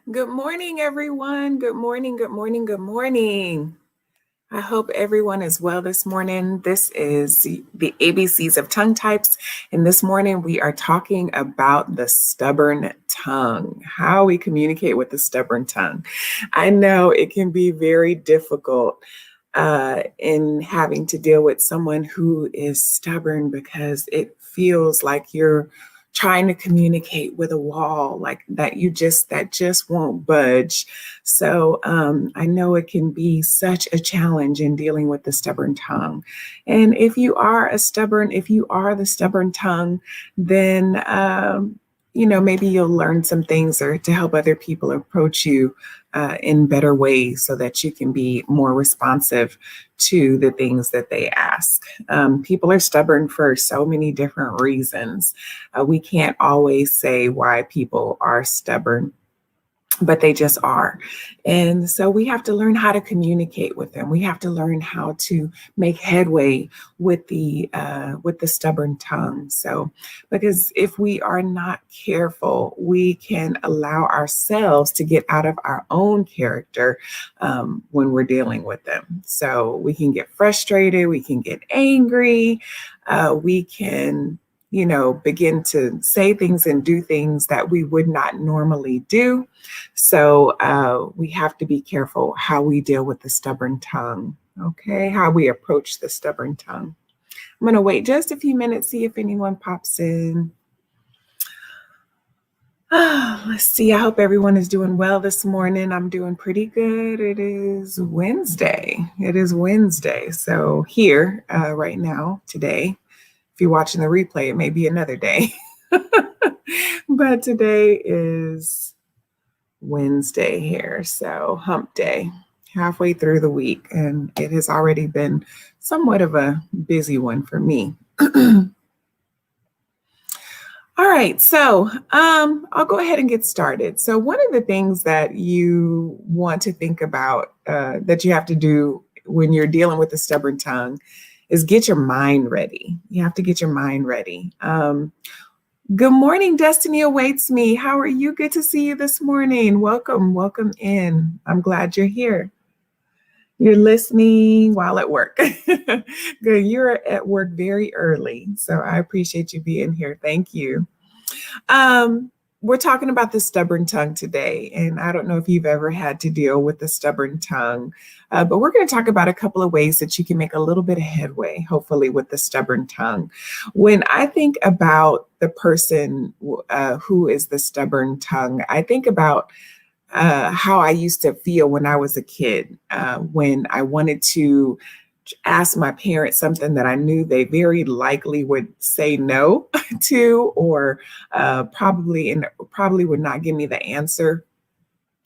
Good morning, everyone. Good morning, good morning, good morning. I hope everyone is well this morning. This is the ABCs of tongue types. And this morning we are talking about the stubborn tongue, how we communicate with the stubborn tongue. I know it can be very difficult in having to deal with someone who is stubborn because it feels like you're trying to communicate with a wall like that just won't budge. So I know it can be such a challenge in dealing with the stubborn tongue. And if you are the stubborn tongue, then maybe you'll learn some things or to help other people approach you in better ways so that you can be more responsive to the things that they ask. People are stubborn for so many different reasons. We can't always say why people are stubborn, but they just are. And so we have to learn how to communicate with them. We have to learn how to make headway with the stubborn tongue. So because if we are not careful, we can allow ourselves to get out of our own character when we're dealing with them. So we can get frustrated, we can get angry, we can begin to say things and do things that we would not normally do. So we have to be careful how we deal with the stubborn tongue, okay? How we approach the stubborn tongue. I'm going to wait just a few minutes, see if anyone pops in. Let's see. I hope everyone is doing well this morning. I'm doing pretty good. It is Wednesday. So here, right now, today, if you're watching the replay, it may be another day. But today is Wednesday here. So hump day, halfway through the week. And it has already been somewhat of a busy one for me. All right, so I'll go ahead and get started. So one of the things that you want to think about that you have to do when you're dealing with a stubborn tongue is get your mind ready. You have to get your mind ready. Good morning, Destiny Awaits Me. How are you? Good to see you this morning. Welcome in. I'm glad you're here. You're listening while at work. Good. You're at work very early. So I appreciate you being here. Thank you. We're talking about the stubborn tongue today. And I don't know if you've ever had to deal with the stubborn tongue, but we're going to talk about a couple of ways that you can make a little bit of headway, hopefully, with the stubborn tongue. When I think about the person who is the stubborn tongue, I think about how I used to feel when I was a kid, when I wanted to ask my parents something that I knew they very likely would say no to, or probably would not give me the answer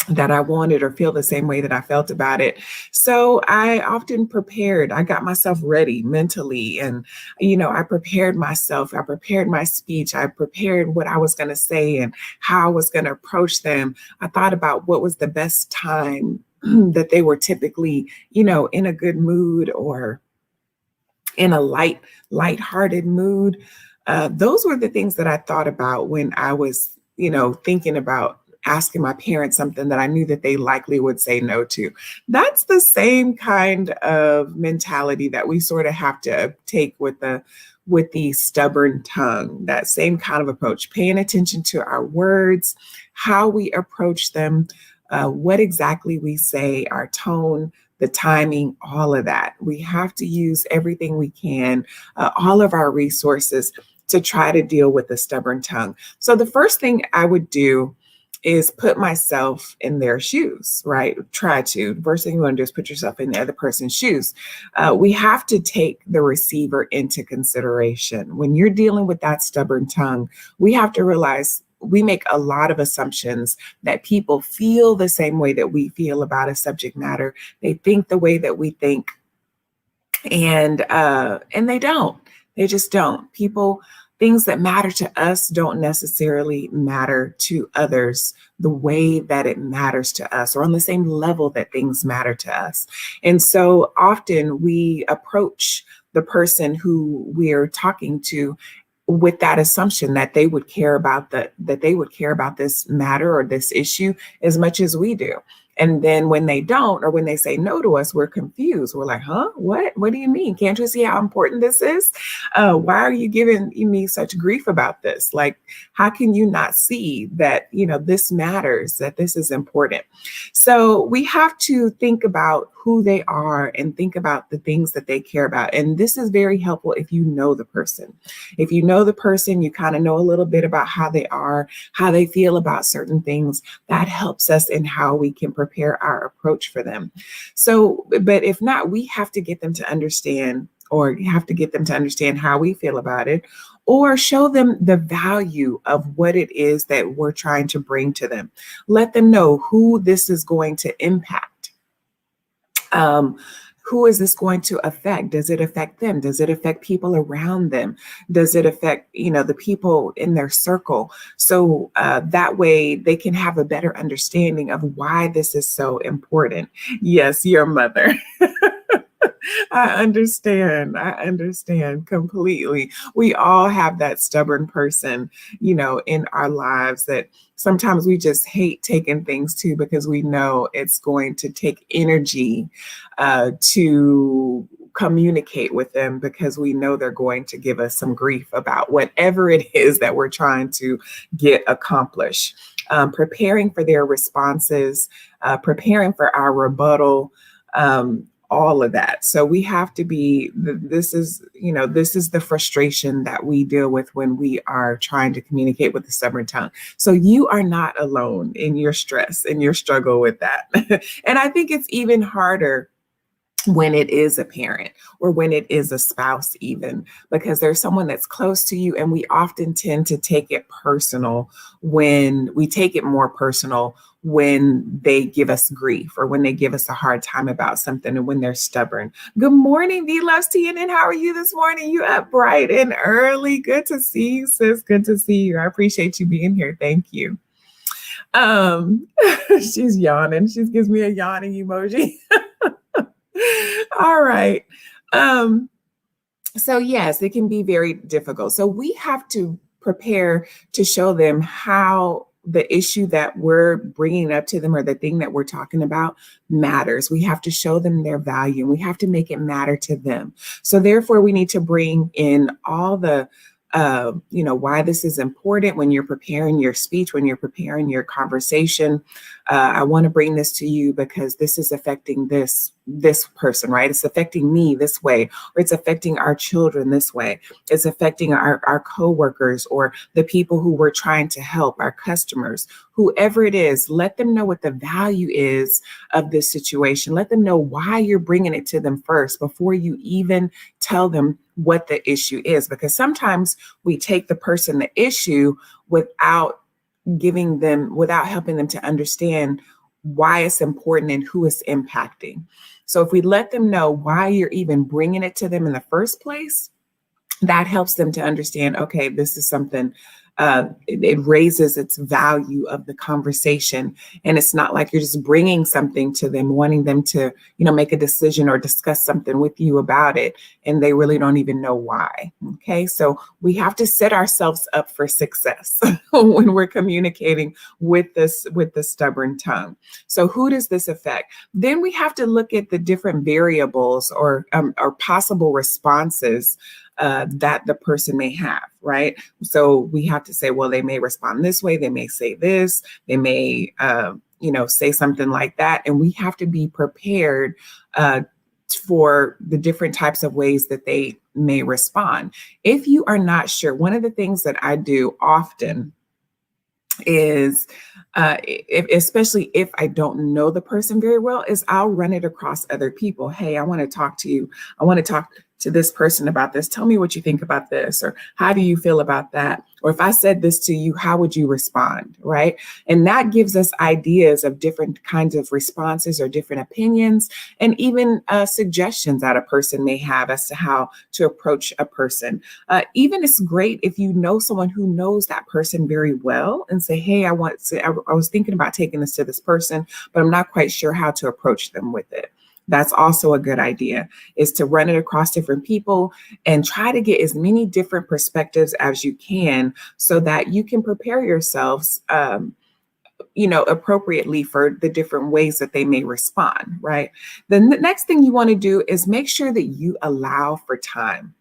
that I wanted or feel the same way that I felt about it. So I often prepared. I got myself ready mentally, and I prepared myself. I prepared my speech. I prepared what I was going to say and how I was going to approach them. I thought about what was the best time that they were typically, in a good mood or in a lighthearted mood. Those were the things that I thought about when I was, thinking about asking my parents something that I knew that they likely would say no to. That's the same kind of mentality that we sort of have to take with the stubborn tongue, that same kind of approach, paying attention to our words, how we approach them, what exactly we say, our tone, the timing, all of that. We have to use everything we can, all of our resources to try to deal with the stubborn tongue. So the first thing I would do is put myself in their shoes, right? Try to. First thing you want to do is put yourself in the other person's shoes. We have to take the receiver into consideration. When you're dealing with that stubborn tongue, we have to realize we make a lot of assumptions that people feel the same way that we feel about a subject matter. They think the way that we think, and they don't. They just don't. Things that matter to us don't necessarily matter to others the way that it matters to us, or on the same level that things matter to us. And so often we approach the person who we're talking to with that assumption that they would care about this matter or this issue as much as we do. And then when they don't, or when they say no to us, we're confused. We're like, huh? What do you mean? Can't you see how important this is? Why are you giving me such grief about this? Like, how can you not see that, this matters, that this is important? So we have to think about who they are and think about the things that they care about. And this is very helpful if you know the person. If you know the person, you kind of know a little bit about how they are, how they feel about certain things. That helps us in how we can prepare our approach for them. So, but if not, we have to get them to understand, or have to get them to understand how we feel about it, or show them the value of what it is that we're trying to bring to them. Let them know who this is going to impact. Who is this going to affect? Does it affect them? Does it affect people around them? Does it affect, the people in their circle? So that way they can have a better understanding of why this is so important. Yes, your mother. I understand completely. We all have that stubborn person, in our lives that sometimes we just hate taking things to, because we know it's going to take energy to communicate with them, because we know they're going to give us some grief about whatever it is that we're trying to get accomplished. Preparing for their responses, preparing for our rebuttal, all of that. So we have to be, this is the frustration that we deal with when we are trying to communicate with the stubborn tongue. So you are not alone in your stress and your struggle with that. And I think it's even harder when it is a parent, or when it is a spouse, even, because there's someone that's close to you, and we often tend to take it personal when they give us grief, or when they give us a hard time about something, and when they're stubborn. Good morning, V Loves TNN. How are you this morning? You up bright and early. Good to see you, sis. Good to see you. I appreciate you being here. Thank you. She's yawning. She gives me a yawning emoji. All right. So yes, it can be very difficult. So we have to prepare to show them how the issue that we're bringing up to them, or the thing that we're talking about, matters. We have to show them their value, and we have to make it matter to them. So therefore, we need to bring in all the why this is important when you're preparing your speech, when you're preparing your conversation. I want to bring this to you because this is affecting this person, right? It's affecting me this way, or it's affecting our children this way. It's affecting our coworkers, or the people who we're trying to help, our customers, whoever it is. Let them know what the value is of this situation. Let them know why you're bringing it to them first, before you even tell them what the issue is, because sometimes we take the person the issue without helping them to understand why it's important and who it's impacting. So if we let them know why you're even bringing it to them in the first place, that helps them to understand, okay, this is something, it raises its value of the conversation. And it's not like you're just bringing something to them, wanting them to, make a decision or discuss something with you about it, and they really don't even know why. Okay, so we have to set ourselves up for success when we're communicating with the stubborn tongue. So who does this affect? Then we have to look at the different variables or possible responses that the person may have, right? So we have to say, well, they may respond this way, they may say this, they may, say something like that. And we have to be prepared for the different types of ways that they may respond. If you are not sure, one of the things that I do often is, especially if I don't know the person very well, is I'll run it across other people. Hey, I want to talk to you. I want to talk to this person about this. Tell me what you think about this, or how do you feel about that? Or if I said this to you, how would you respond, right? And that gives us ideas of different kinds of responses, or different opinions, and even suggestions that a person may have as to how to approach a person. Even it's great if you know someone who knows that person very well, and say, hey, I was thinking about taking this to this person, but I'm not quite sure how to approach them with it. That's also a good idea, is to run it across different people and try to get as many different perspectives as you can so that you can prepare yourselves, appropriately for the different ways that they may respond, right? The next thing you want to do is make sure that you allow for time.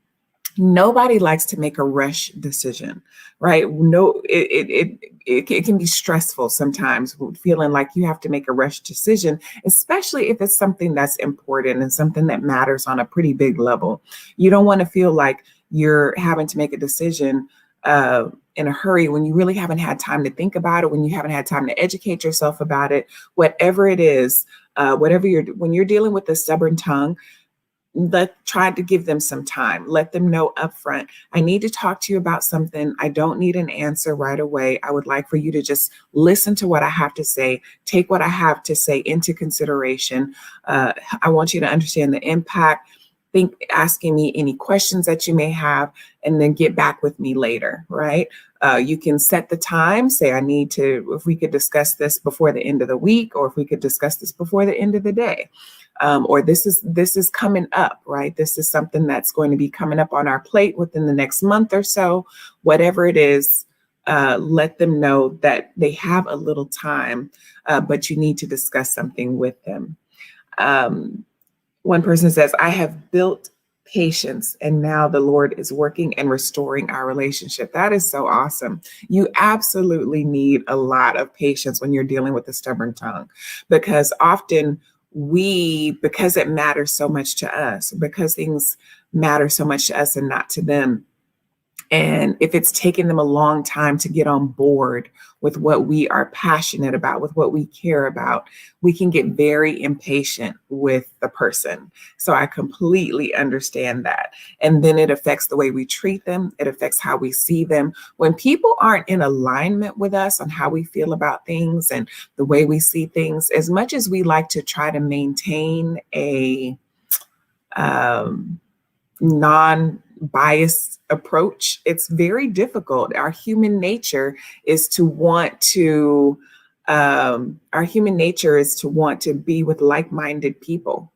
Nobody likes to make a rush decision, right? No, it can be stressful sometimes, feeling like you have to make a rush decision, especially if it's something that's important and something that matters on a pretty big level. You don't want to feel like you're having to make a decision in a hurry when you really haven't had time to think about it, when you haven't had time to educate yourself about it, whatever it is, when you're dealing with a stubborn tongue, try to give them some time. Let them know upfront, I need to talk to you about something. I don't need an answer right away. I would like for you to just listen to what I have to say, take what I have to say into consideration. I want you to understand the impact. Asking me any questions that you may have, and then get back with me later, right? You can set the time, say, if we could discuss this before the end of the week, or if we could discuss this before the end of the day. Or this is coming up, right? This is something that's going to be coming up on our plate within the next month or so. Whatever it is, let them know that they have a little time, but you need to discuss something with them. One person says, I have built patience and now the Lord is working and restoring our relationship. That is so awesome. You absolutely need a lot of patience when you're dealing with a stubborn tongue, because often because it matters so much to us, because things matter so much to us and not to them. And if it's taken them a long time to get on board with what we are passionate about, with what we care about, we can get very impatient with the person. So I completely understand that. And then it affects the way we treat them. It affects how we see them. When people aren't in alignment with us on how we feel about things and the way we see things, as much as we like to try to maintain a non-biased approach, it's very difficult. Our human nature is to want to be with like-minded people.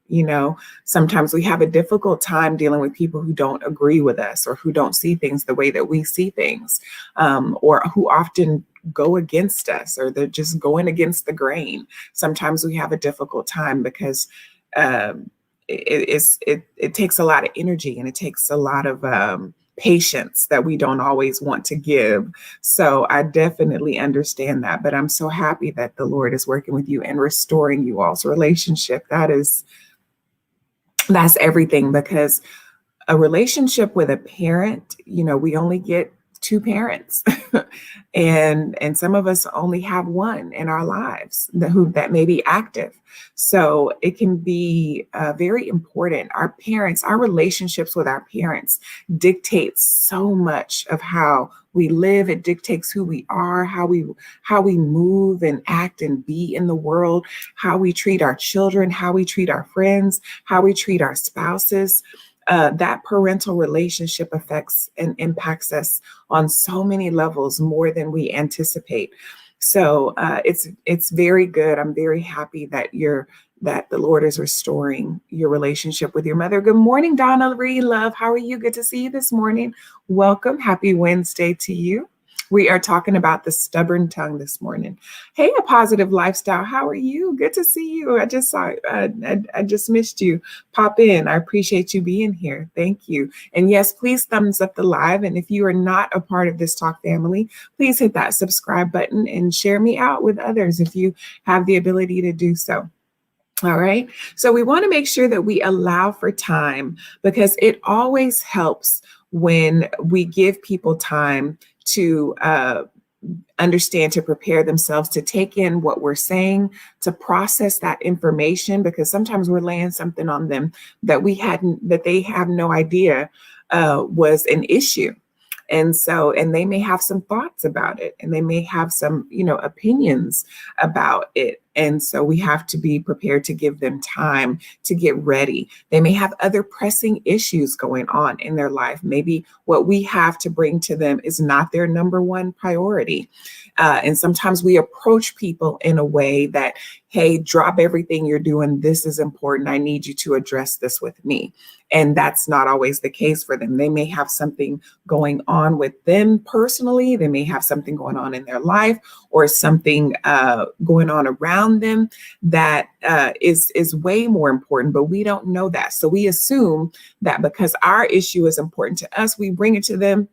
Sometimes we have a difficult time dealing with people who don't agree with us, or who don't see things the way that we see things, or who often go against us, or they're just going against the grain. Sometimes we have a difficult time because it takes a lot of energy, and it takes a lot of patience that we don't always want to give. So I definitely understand that, but I'm so happy that the Lord is working with you and restoring you all's relationship. That's everything, because a relationship with a parent, we only get two parents and some of us only have one in our lives that may be active. So it can be very important. Our relationships with our parents dictates so much of how we live. It dictates who we are, how we move and act and be in the world, how we treat our children, how we treat our friends, how we treat our spouses. That parental relationship affects and impacts us on so many levels, more than we anticipate. So it's very good. I'm very happy that the Lord is restoring your relationship with your mother. Good morning, Donna Ree, love. How are you? Good to see you this morning. Welcome. Happy Wednesday to you. We are talking about the stubborn tongue this morning. Hey, A Positive Lifestyle. How are you? Good to see you. I just saw, I just missed you. Pop in. I appreciate you being here. Thank you. And yes, please thumbs up the live. And if you are not a part of this talk family, please hit that subscribe button and share me out with others if you have the ability to do so. All right. So we want to make sure that we allow for time, because it always helps when we give people time to understand, to prepare themselves, to take in what we're saying, to process that information, because sometimes we're laying something on them that they have no idea was an issue. And they may have some thoughts about it, and they may have some, opinions about it. And so we have to be prepared to give them time to get ready. They may have other pressing issues going on in their life. Maybe what we have to bring to them is not their number one priority. And sometimes we approach people in a way that hey, drop everything you're doing. This is important. I need you to address this with me. And that's not always the case for them. They may have something going on with them personally. They may have something going on in their life, or something going on around them that is way more important, but we don't know that. So we assume that because our issue is important to us, we bring it to them,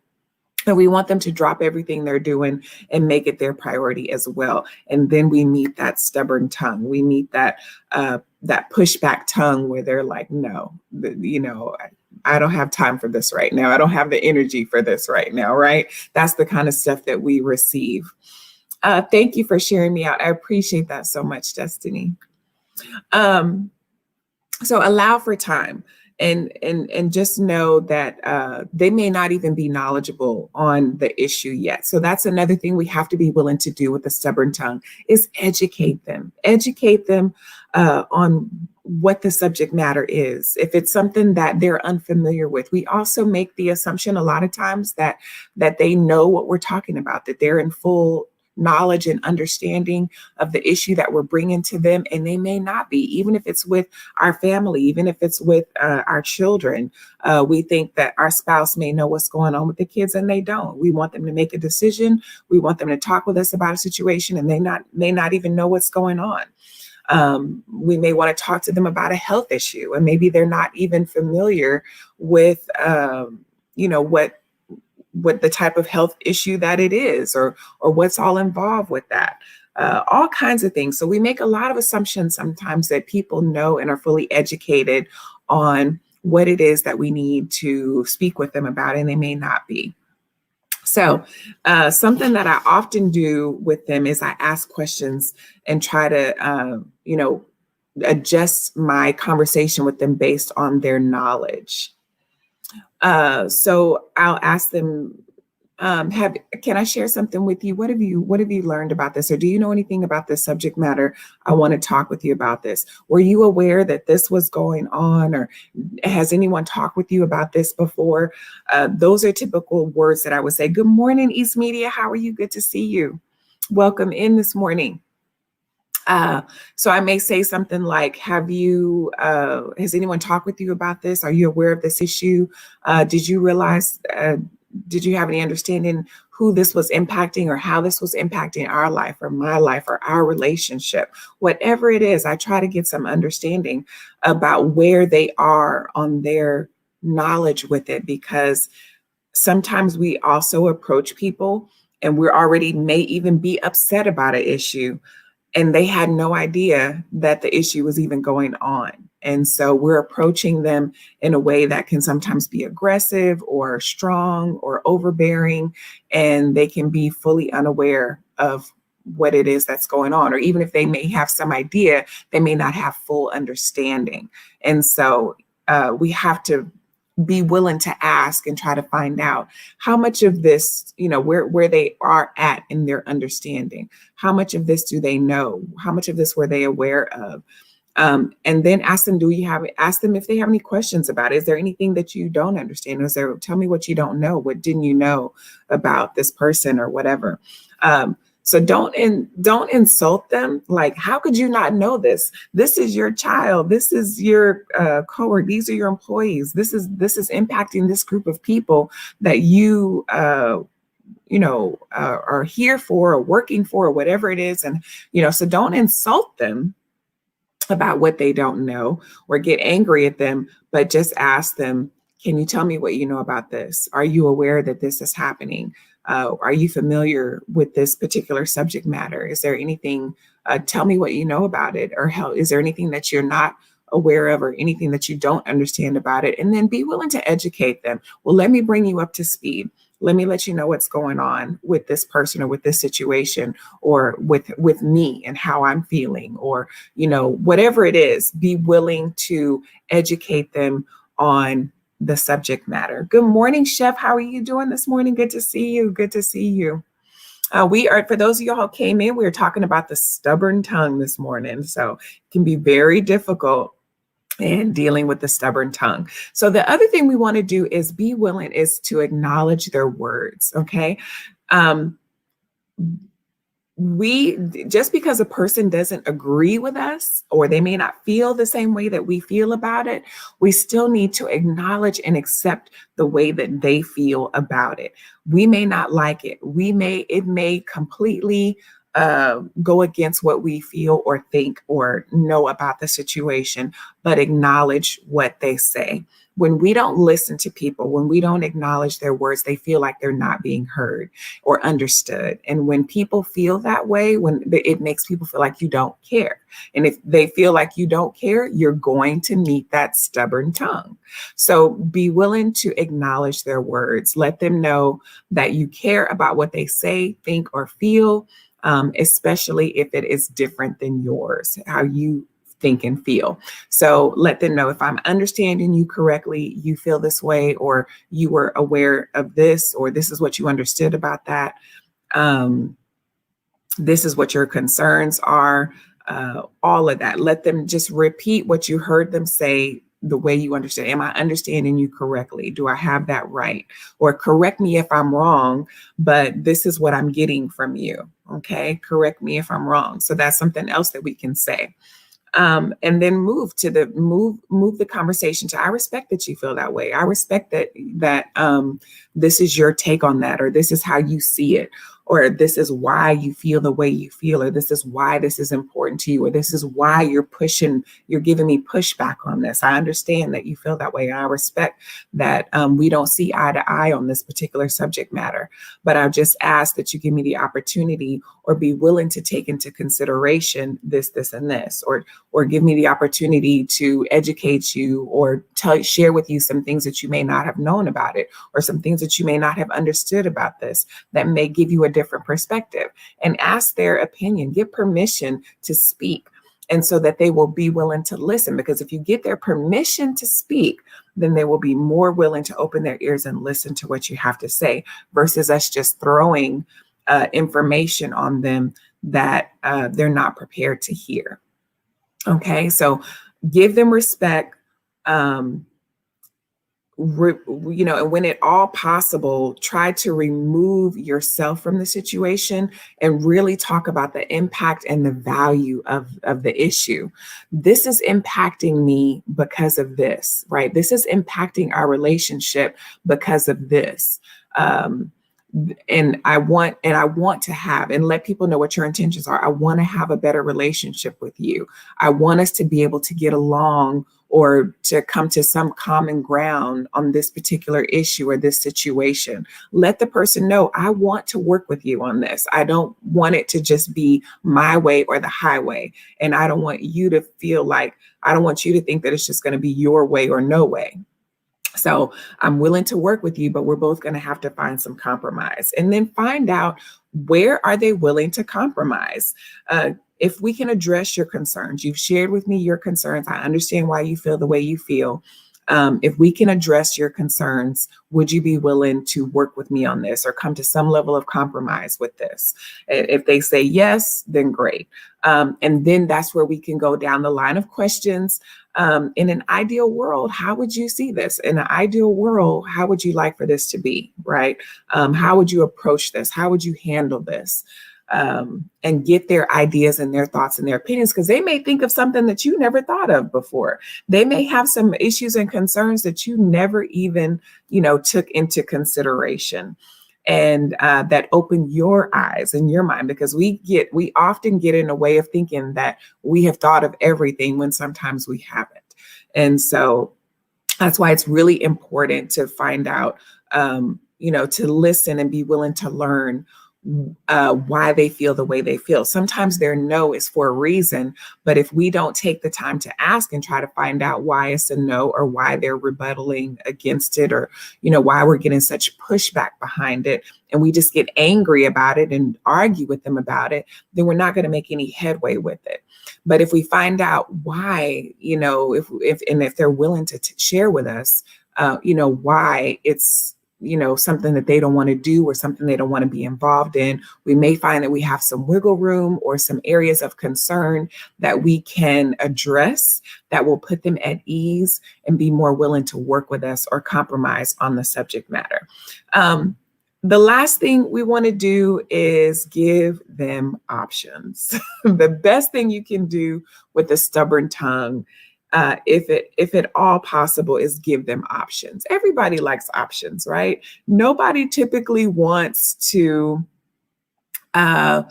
and we want them to drop everything they're doing and make it their priority as well. And then we meet that stubborn tongue. We meet that pushback tongue where they're like, no, I don't have time for this right now. I don't have the energy for this right now, right? That's the kind of stuff that we receive. Thank you for sharing me out. I appreciate that so much, Destiny. So allow for time, and just know that they may not even be knowledgeable on the issue yet. So that's another thing we have to be willing to do with the stubborn tongue, is educate them on what the subject matter is. If it's something that they're unfamiliar with, we also make the assumption a lot of times that they know what we're talking about, that they're in full knowledge and understanding of the issue that we're bringing to them, and they may not be. Even if it's with our family, even if it's with our children, we think that our spouse may know what's going on with the kids, and they don't. We want them to make a decision. We want them to talk with us about a situation, and they may not even know what's going on. We may want to talk to them about a health issue, and maybe they're not even familiar with what the type of health issue that it is, or what's all involved with that. All kinds of things. So we make a lot of assumptions sometimes that people know and are fully educated on what it is that we need to speak with them about, and they may not be. So something that I often do with them is I ask questions and try to, adjust my conversation with them based on their knowledge. So I'll ask them, can I share something with you? What have you learned about this? Or do you know anything about this subject matter? I want to talk with you about this. Were you aware that this was going on? Or has anyone talked with you about this before? Those are typical words that I would say. Good morning, East Media. How are you? Good to see you. Welcome in this morning. So I may say something like, has anyone talked with you about this? Are you aware of this issue? Did you realize, did you have any understanding who this was impacting, or how this was impacting our life or my life or our relationship? Whatever it is, I try to get some understanding about where they are on their knowledge with it, because sometimes we also approach people and we're already may even be upset about an issue, and they had no idea that the issue was even going on. And so we're approaching them in a way that can sometimes be aggressive or strong or overbearing, and they can be fully unaware of what it is that's going on. Or even if they may have some idea, they may not have full understanding. And so we have to be willing to ask and try to find out how much of this, where they are at in their understanding. How much of this do they know? How much of this were they aware of? And then ask them, ask them if they have any questions about it. Is there anything that you don't understand? Tell me what you don't know. What didn't you know about this person or whatever? So don't insult them. Like, how could you not know this? This is your child. This is your coworker. These are your employees. This is impacting this group of people that you are here for, or working for, or whatever it is. And so don't insult them about what they don't know or get angry at them, but just ask them, can you tell me what you know about this? Are you aware that this is happening? Are you familiar with this particular subject matter? Is there anything, tell me what you know about it, or is there anything that you're not aware of, or anything that you don't understand about it? And then be willing to educate them. Well, let me bring you up to speed. Let me let you know what's going on with this person or with this situation, or with me and how I'm feeling, or, whatever it is, be willing to educate them on the subject matter. Good morning, Chef. How are you doing this morning? Good to see you. Good to see you. We are, for those of y'all who came in, we were talking about the stubborn tongue this morning. So it can be very difficult in dealing with the stubborn tongue. So the other thing we want to do is be willing is to acknowledge their words. Okay. we just because a person doesn't agree with us or they may not feel the same way that we feel about it, we still need to acknowledge and accept the way that they feel about it. We may not like it. It may completely go against what we feel or think or know about the situation, but acknowledge what they say. When we don't listen to people, when we don't acknowledge their words, they feel like they're not being heard or understood. And when people feel that way, it makes people feel like you don't care. And if they feel like you don't care, you're going to meet that stubborn tongue. So be willing to acknowledge their words. Let them know that you care about what they say, think, or feel, especially if it is different than yours, how you think and feel. So let them know, if I'm understanding you correctly, you feel this way, or you were aware of this, or this is what you understood about that. This is what your concerns are, all of that. Let them just repeat what you heard them say the way you understand. Am I understanding you correctly? Do I have that right? Or correct me if I'm wrong, but this is what I'm getting from you. Okay, correct me if I'm wrong. So that's something else that we can say. And then move the conversation to, I respect that you feel that way. I respect that this is your take on that, or this is how you see it, or this is why you feel the way you feel, or this is why this is important to you, or this is why you're giving me pushback on this. I understand that you feel that way. And I respect that we don't see eye to eye on this particular subject matter, but I just ask that you give me the opportunity or be willing to take into consideration this, and this, or give me the opportunity to educate you or share with you some things that you may not have known about it, or some things that you may not have understood about this that may give you a different perspective, and ask their opinion, give permission to speak. And so that they will be willing to listen, because if you get their permission to speak, then they will be more willing to open their ears and listen to what you have to say, versus us just throwing information on them that they're not prepared to hear. Okay, so give them respect, and when at all possible, try to remove yourself from the situation and really talk about the impact and the value of the issue. This is impacting me because of this, right? This is impacting our relationship because of this. And I want to have, and let people know what your intentions are. I want to have a better relationship with you. I want us to be able to get along, or to come to some common ground on this particular issue or this situation. Let the person know, I want to work with you on this. I don't want it to just be my way or the highway. And I don't want you to think that it's just going to be your way or no way. So I'm willing to work with you, but we're both going to have to find some compromise, and then find out, where are they willing to compromise? If we can address your concerns, you've shared with me your concerns. I understand why you feel the way you feel. If we can address your concerns, would you be willing to work with me on this, or come to some level of compromise with this? If they say yes, then great. And then that's where we can go down the line of questions. In an ideal world, how would you see this? In an ideal world, how would you like for this to be, right? How would you approach this? How would you handle this? And get their ideas and their thoughts and their opinions, because they may think of something that you never thought of before. They may have some issues and concerns that you never even, took into consideration. And that open your eyes and your mind, because we often get in a way of thinking that we have thought of everything when sometimes we haven't. And so that's why it's really important to find out, to listen and be willing to learn why they feel the way they feel. Sometimes their no is for a reason, but if we don't take the time to ask and try to find out why it's a no, or why they're rebuttaling against it, or, why we're getting such pushback behind it, and we just get angry about it and argue with them about it, then we're not going to make any headway with it. But if we find out why, if they're willing to share with us, why it's, something that they don't want to do, or something they don't want to be involved in, we may find that we have some wiggle room or some areas of concern that we can address that will put them at ease and be more willing to work with us or compromise on the subject matter. The last thing we want to do is give them options. The best thing you can do with a stubborn tongue, if at all possible, is give them options. Everybody likes options, right? Nobody typically wants to uh,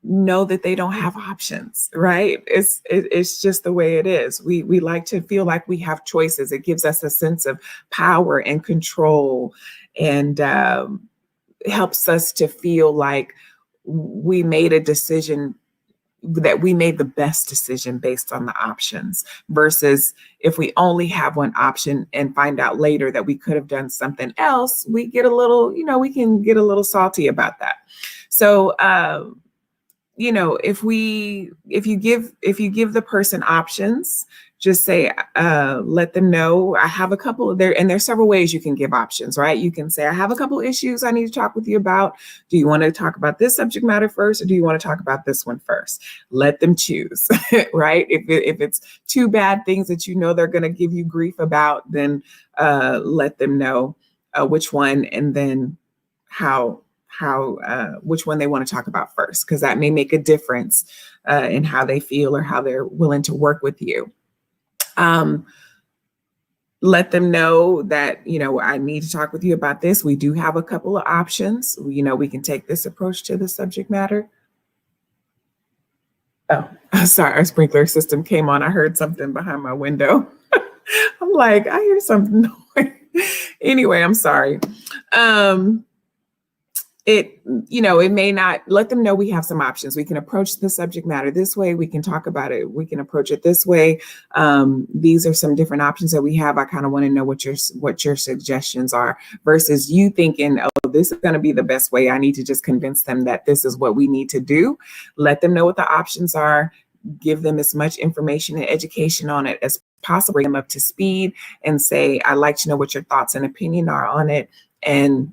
know that they don't have options, right? It's just the way it is. We like to feel like we have choices. It gives us a sense of power and control, and helps us to feel like we made a decision, that we made the best decision based on the options, versus if we only have one option and find out later that we could have done something else, we get a little, we can get a little salty about that. So if you give the person options, just say, let them know, I have a couple of there, and there's several ways you can give options, right? You can say, I have a couple issues I need to talk with you about. Do you want to talk about this subject matter first, or do you want to talk about this one first? Let them choose, right? If it's two bad things that they're going to give you grief about, then let them know which one, and then which one they want to talk about first, because that may make a difference in how they feel or how they're willing to work with you. Let them know that, I need to talk with you about this. We do have a couple of options. We can take this approach to the subject matter. Oh, sorry, our sprinkler system came on. I heard something behind my window. I'm like, I hear something. Anyway, I'm sorry. It may not. Let them know we have some options. We can approach the subject matter this way. We can talk about it. We can approach it this way. These are some different options that we have. I kind of want to know what your suggestions are, versus you thinking, oh, this is going to be the best way. I need to just convince them that this is what we need to do. Let them know what the options are. Give them as much information and education on it as possible. Bring them up to speed and say, I'd like to know what your thoughts and opinion are on it. And,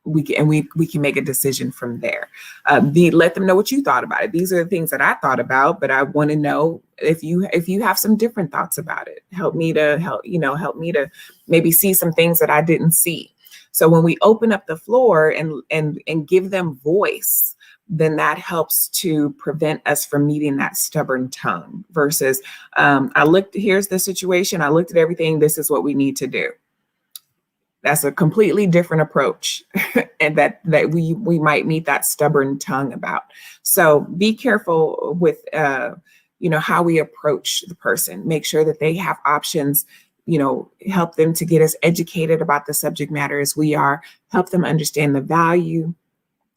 we can make a decision from there. Let them know what you thought about it. These are the things that I thought about, but I want to know if you have some different thoughts about it. Help me to maybe see some things that I didn't see. So when we open up the floor and give them voice, then that helps to prevent us from meeting that stubborn tongue, versus here's the situation. I looked at everything. This is what we need to do. That's a completely different approach, and that we might meet that stubborn tongue about. So be careful with how we approach the person. Make sure that they have options. Help them to get as educated about the subject matter as we are. Help them understand the value,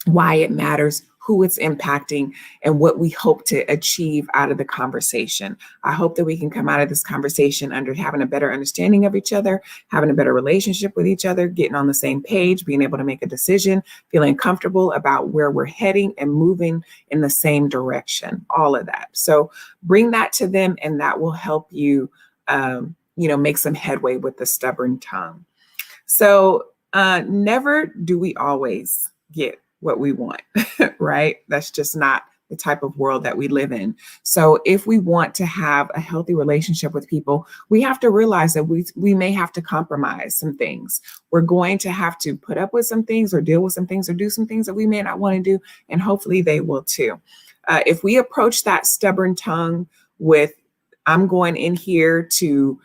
why it matters, who it's impacting, and what we hope to achieve out of the conversation. I hope that we can come out of this conversation having a better understanding of each other, having a better relationship with each other, getting on the same page, being able to make a decision, feeling comfortable about where we're heading and moving in the same direction, all of that. So bring that to them, and that will help you, make some headway with the stubborn tongue. So never do we always get what we want, right? That's just not the type of world that we live in. So if we want to have a healthy relationship with people, we have to realize that we may have to compromise some things. We're going to have to put up with some things, or deal with some things, or do some things that we may not want to do, and hopefully they will too. If we approach that stubborn tongue with, I'm going in here to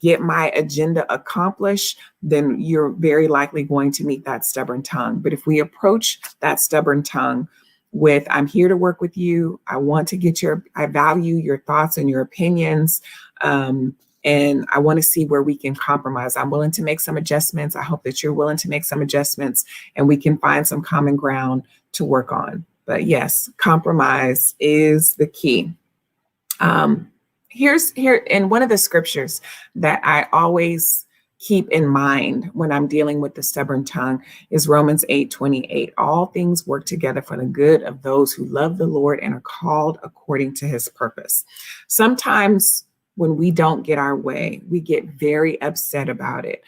get my agenda accomplished, then you're very likely going to meet that stubborn tongue. But if we approach that stubborn tongue with, I'm here to work with you, I value your thoughts and your opinions, and I want to see where we can compromise. I'm willing to make some adjustments. I hope that you're willing to make some adjustments, and we can find some common ground to work on. But yes, compromise is the key. Here in one of the scriptures that I always keep in mind when I'm dealing with the stubborn tongue is Romans 8:28. All things work together for the good of those who love the Lord and are called according to his purpose. Sometimes when we don't get our way, we get very upset about it.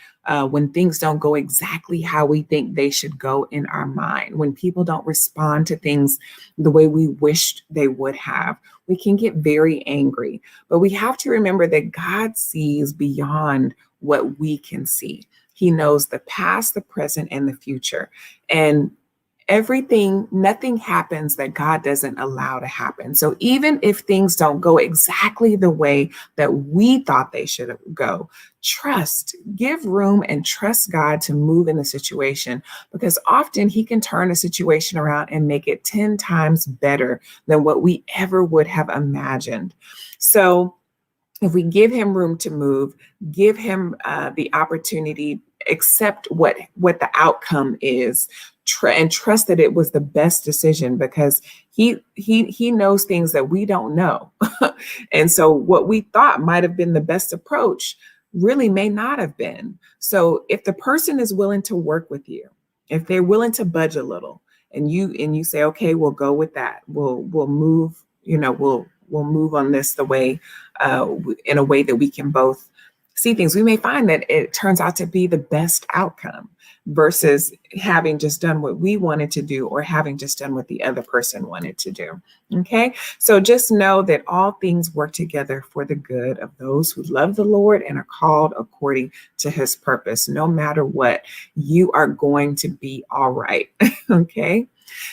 When things don't go exactly how we think they should go in our mind, when people don't respond to things the way we wished they would have, we can get very angry. But we have to remember that God sees beyond what we can see. He knows the past, the present, and the future. And nothing happens that God doesn't allow to happen. So even if things don't go exactly the way that we thought they should go, give room and trust God to move in the situation, because often he can turn a situation around and make it 10 times better than what we ever would have imagined. So if we give him room to move, give him the opportunity, accept what the outcome is, and trust that it was the best decision, because he knows things that we don't know. And so what we thought might have been the best approach really may not have been. So if the person is willing to work with you, if they're willing to budge a little, and you say, okay, we'll go with that. We'll move, we'll move on this the way, in a way that we can both see things. We may find that it turns out to be the best outcome versus having just done what we wanted to do, or having just done what the other person wanted to do. Okay. So just know that all things work together for the good of those who love the Lord and are called according to his purpose. No matter what, you are going to be all right. Okay.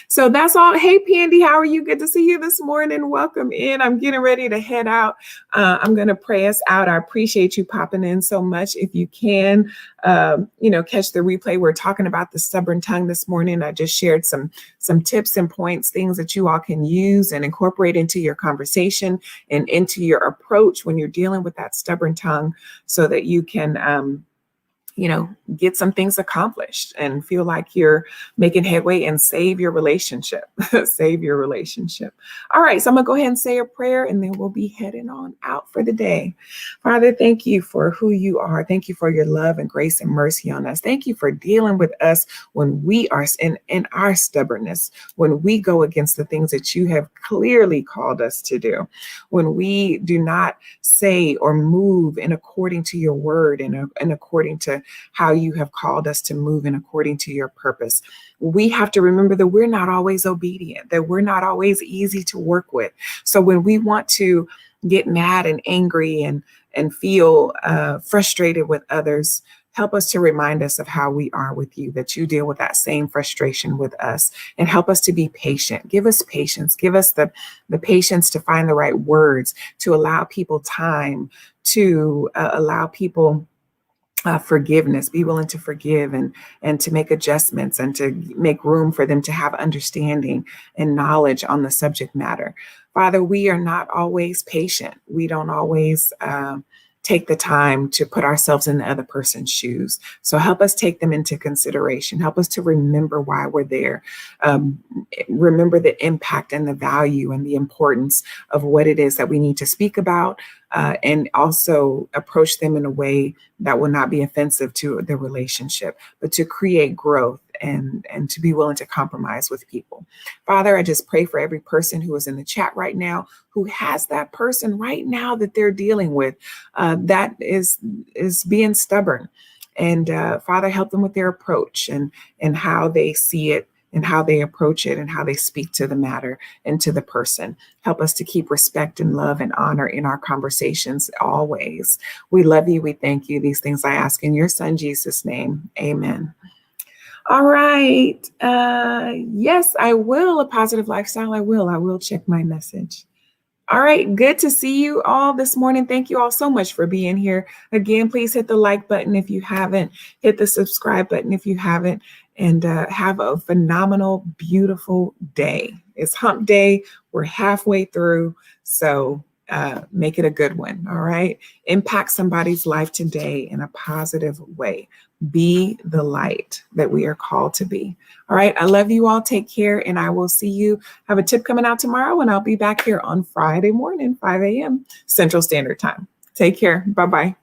So that's all. Hey, Pandy, how are you? Good to see you this morning. Welcome in. I'm getting ready to head out. I'm going to pray us out. I appreciate you popping in so much. If you can, catch the replay. We're talking about the stubborn tongue this morning. I just shared some tips and points, things that you all can use and incorporate into your conversation and into your approach when you're dealing with that stubborn tongue, so that you can, get some things accomplished and feel like you're making headway and save your relationship. Save your relationship. All right. So I'm going to go ahead and say a prayer, and then we'll be heading on out for the day. Father, thank you for who you are. Thank you for your love and grace and mercy on us. Thank you for dealing with us when we are in our stubbornness, when we go against the things that you have clearly called us to do, when we do not say or move in according to your word and according to how you have called us to move in according to your purpose. We have to remember that we're not always obedient, that we're not always easy to work with. So when we want to get mad and angry and feel frustrated with others, help us to remind us of how we are with you, that you deal with that same frustration with us, and help us to be patient. Give us patience. Give us the patience to find the right words, to allow people time, to allow people forgiveness, be willing to forgive and to make adjustments and to make room for them to have understanding and knowledge on the subject matter. Father, we are not always patient. We don't always take the time to put ourselves in the other person's shoes. So help us take them into consideration. Help us to remember why we're there. Remember the impact and the value and the importance of what it is that we need to speak about, and also approach them in a way that will not be offensive to the relationship, but to create growth and to be willing to compromise with people. Father, I just pray for every person who is in the chat right now, who has that person right now that they're dealing with, that is being stubborn. And Father, help them with their approach and how they see it and how they approach it and how they speak to the matter and to the person. Help us to keep respect and love and honor in our conversations always. We love you. We thank you. These things I ask in your son, Jesus' name. Amen. All right. Yes, I will. A positive lifestyle. I will check my message. All right. Good to see you all this morning. Thank you all so much for being here. Again, please hit the like button if you haven't. Hit the subscribe button if you haven't. And have a phenomenal, beautiful day. It's hump day. We're halfway through. So make it a good one. All right. Impact somebody's life today in a positive way. Be the light that we are called to be. All right. I love you all. Take care. And I will see you. Have a tip coming out tomorrow. And I'll be back here on Friday morning, 5 a.m. Central Standard Time. Take care. Bye-bye.